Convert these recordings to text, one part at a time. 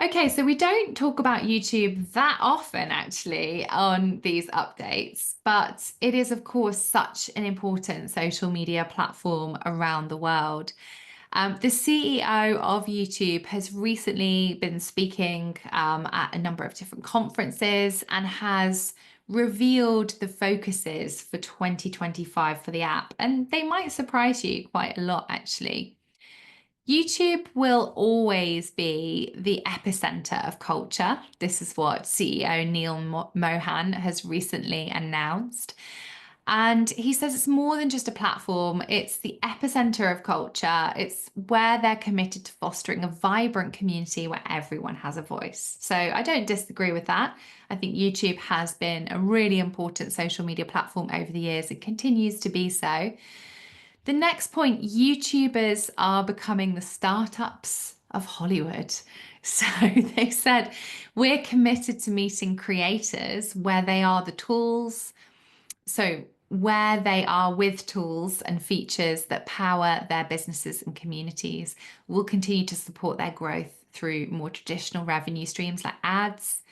Okay, so we don't talk about YouTube that often actually on these updates, but it is, of course, such an important social media platform around the world. The CEO of YouTube has recently been speaking at a number of different conferences and has revealed the focuses for 2025 for the app. And they might surprise you quite a lot, actually. YouTube will always be the epicenter of culture. This is what CEO Neal Mohan has recently announced. And he says it's more than just a platform, it's the epicenter of culture. It's where they're committed to fostering a vibrant community where everyone has a voice. So I don't disagree with that. I think YouTube has been a really important social media platform over the years. It continues to be so. The next point, YouTubers are becoming the startups of Hollywood. So they said, we're committed to meeting creators where they are the tools. So where they are with tools and features that power their businesses and communities, will continue to support their growth through more traditional revenue streams like ads,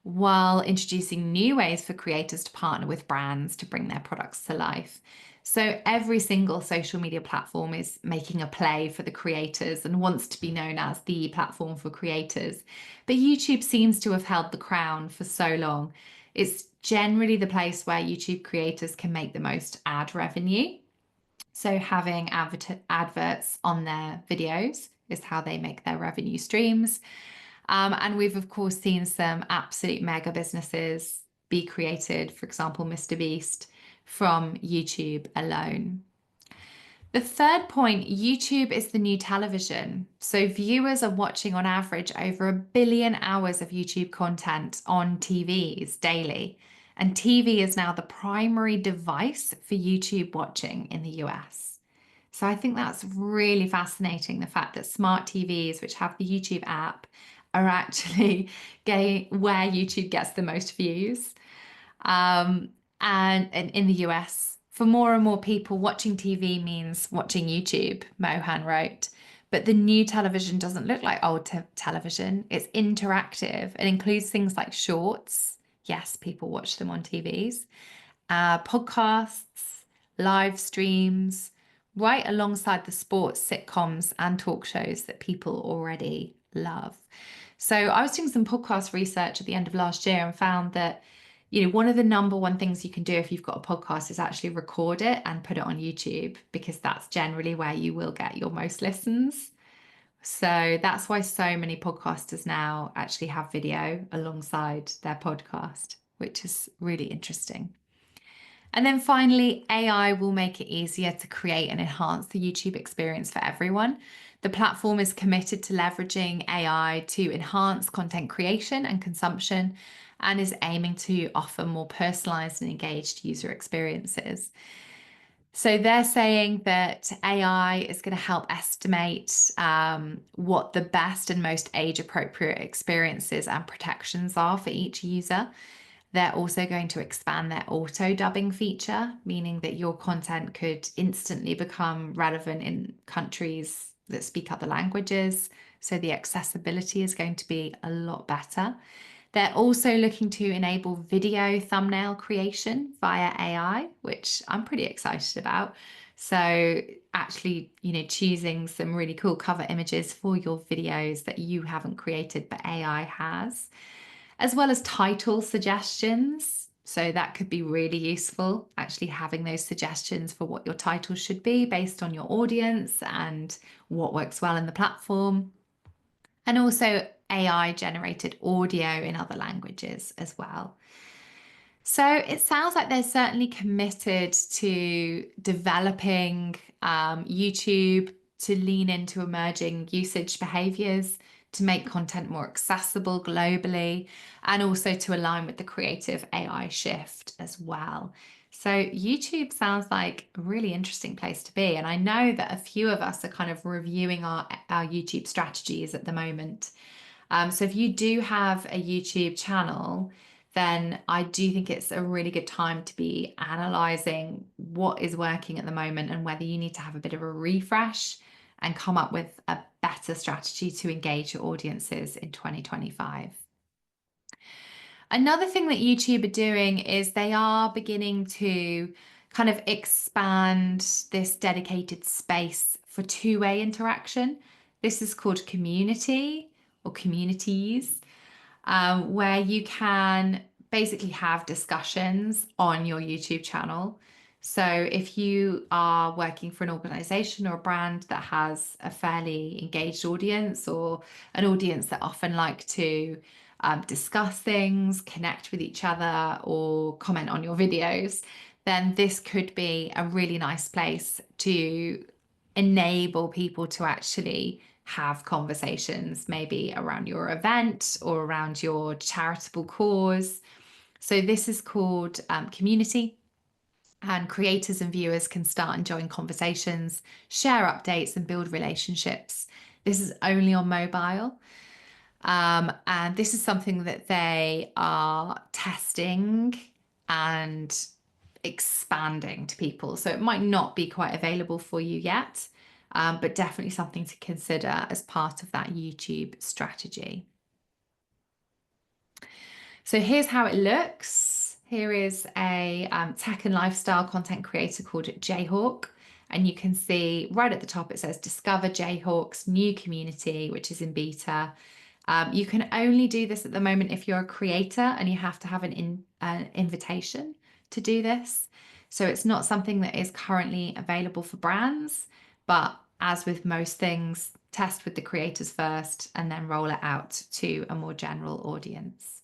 while introducing new ways for creators to partner with brands to bring their products to life. So every single social media platform is making a play for the creators and wants to be known as the platform for creators. But YouTube seems to have held the crown for so long. It's generally the place where YouTube creators can make the most ad revenue. So having adverts on their videos is how they make their revenue streams. And we've, of course, seen some absolute mega businesses be created, for example, Mr. Beast, from YouTube alone. The third point, YouTube is the new television. So viewers are watching on average over 1 billion hours of YouTube content on TVs daily. And TV is now the primary device for YouTube watching in the US. So I think that's really fascinating, the fact that smart TVs, which have the YouTube app, are actually getting where YouTube gets the most views. And in the US, for more and more people, watching TV means watching YouTube, Mohan wrote. But the new television doesn't look like old television. It's interactive. It includes things like shorts. Yes, people watch them on TVs, podcasts, live streams, right alongside the sports sitcoms and talk shows that people already love. So I was doing some podcast research at the end of last year and found that, one of the number one things you can do if you've got a podcast is actually record it and put it on YouTube, because that's generally where you will get your most listens. So that's why so many podcasters now actually have video alongside their podcast, which is really interesting. And then finally, AI will make it easier to create and enhance the YouTube experience for everyone. The platform is committed to leveraging AI to enhance content creation and consumption, and is aiming to offer more personalized and engaged user experiences. So they're saying that AI is going to help estimate what the best and most age appropriate experiences and protections are for each user. They're also going to expand their auto dubbing feature, meaning that your content could instantly become relevant in countries that speak other languages. So the accessibility is going to be a lot better. They're also looking to enable video thumbnail creation via AI, which I'm pretty excited about. So actually, choosing some really cool cover images for your videos that you haven't created, but AI has, as well as title suggestions. So that could be really useful, actually having those suggestions for what your title should be based on your audience and what works well in the platform. And also AI generated audio in other languages as well. So it sounds like they're certainly committed to developing YouTube to lean into emerging usage behaviors, to make content more accessible globally, and also to align with the creative AI shift as well. So YouTube sounds like a really interesting place to be. And I know that a few of us are kind of reviewing our YouTube strategies at the moment. So if you do have a YouTube channel, then I do think it's a really good time to be analyzing what is working at the moment and whether you need to have a bit of a refresh and come up with a better better strategy to engage your audiences in 2025. Another thing that YouTube are doing is they are beginning to kind of expand this dedicated space for two-way interaction. This is called community or communities, where you can basically have discussions on your YouTube channel. So if you are working for an organization or a brand that has a fairly engaged audience, or an audience that often like to discuss things, connect with each other, or comment on your videos, then this could be a really nice place to enable people to actually have conversations, maybe around your event or around your charitable cause. So this is called community, and creators and viewers can start and join conversations, share updates, and build relationships. This is only on mobile. And this is something that they are testing and expanding to people. So it might not be quite available for you yet, but definitely something to consider as part of that YouTube strategy. So here's how it looks. Here is a tech and lifestyle content creator called Jayhawk. And you can see right at the top, it says Discover Jayhawk's new community, which is in beta. You can only do this at the moment if you're a creator, and you have to have an invitation to do this. So it's not something that is currently available for brands, but as with most things, test with the creators first and then roll it out to a more general audience.